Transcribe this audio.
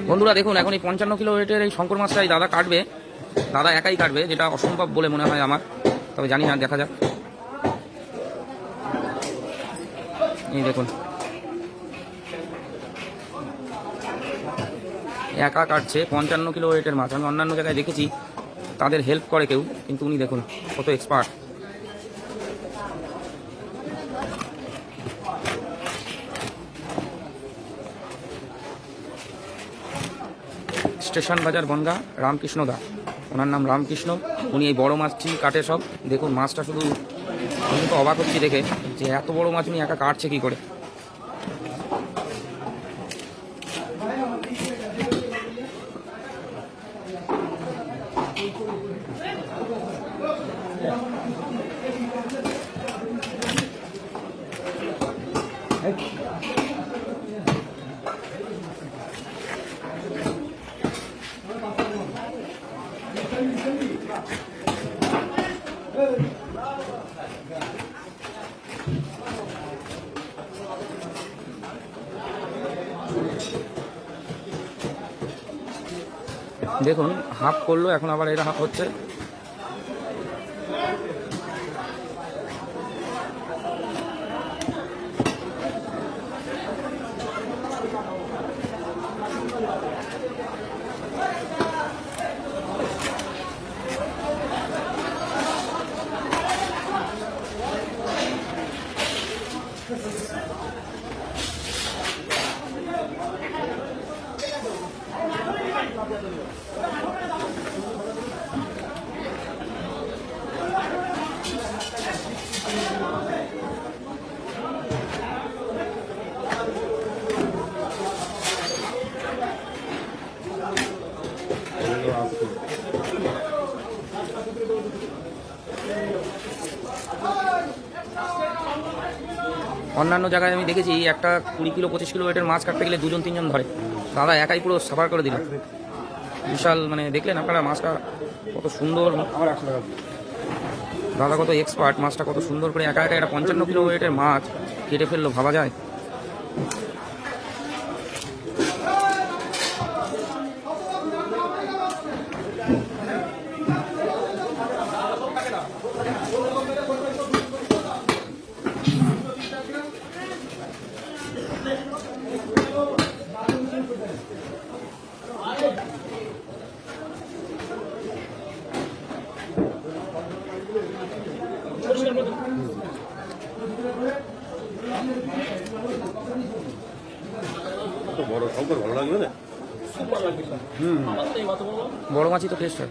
বন্ধুরা দেখুন, এখন এই 55 কিলো ওয়েটের এই শঙ্কর মাছটাই দাদা কাটবে। দাদা একাই কাটবে, যেটা অসম্ভব বলে মনে হয় আমার, তবে জানি না, দেখা যাক। এই দেখুন, একা কাটছে 55 কিলো ওয়েটের মাছ। আমি অন্যান্য জায়গায় দেখেছি তাদের হেল্প করে কেউ, কিন্তু উনি দেখুন কত এক্সপার্ট। স্টেশন বাজার বনগা, রামকৃষ্ণ দা, ওনার নাম রামকৃষ্ণ। উনি এই বড় মাছটি কাটে সব। দেখুন মাছটা, শুধু আমি তো অবাক হচ্ছি দেখে যে এত বড় মাছ উনি একা কাটছে কি করে। দেখুন হাফ করলো, এখন আবার এটা হাফ হচ্ছে। অন্যান্য জায়গায় আমি দেখেছি একটা 20 কিলো 25 কিলো ওয়েটের মাছ কাটতে গেলে 2-3 জন ধরে। দাদা একাই পুরো সাফার করে দিল। বিশাল, মানে দেখলেন আপনারা মাছটা কত সুন্দর, দাদা কত এক্সপার্ট। মাছটা কত সুন্দর করে একা একা একটা 55 কিলো ওয়েটের মাছ কেটে ফেললো, ভাবা যায়? বড় শঙ্কর ভালো লাগবে না? বড় মাছই তো টেস্ট হয়।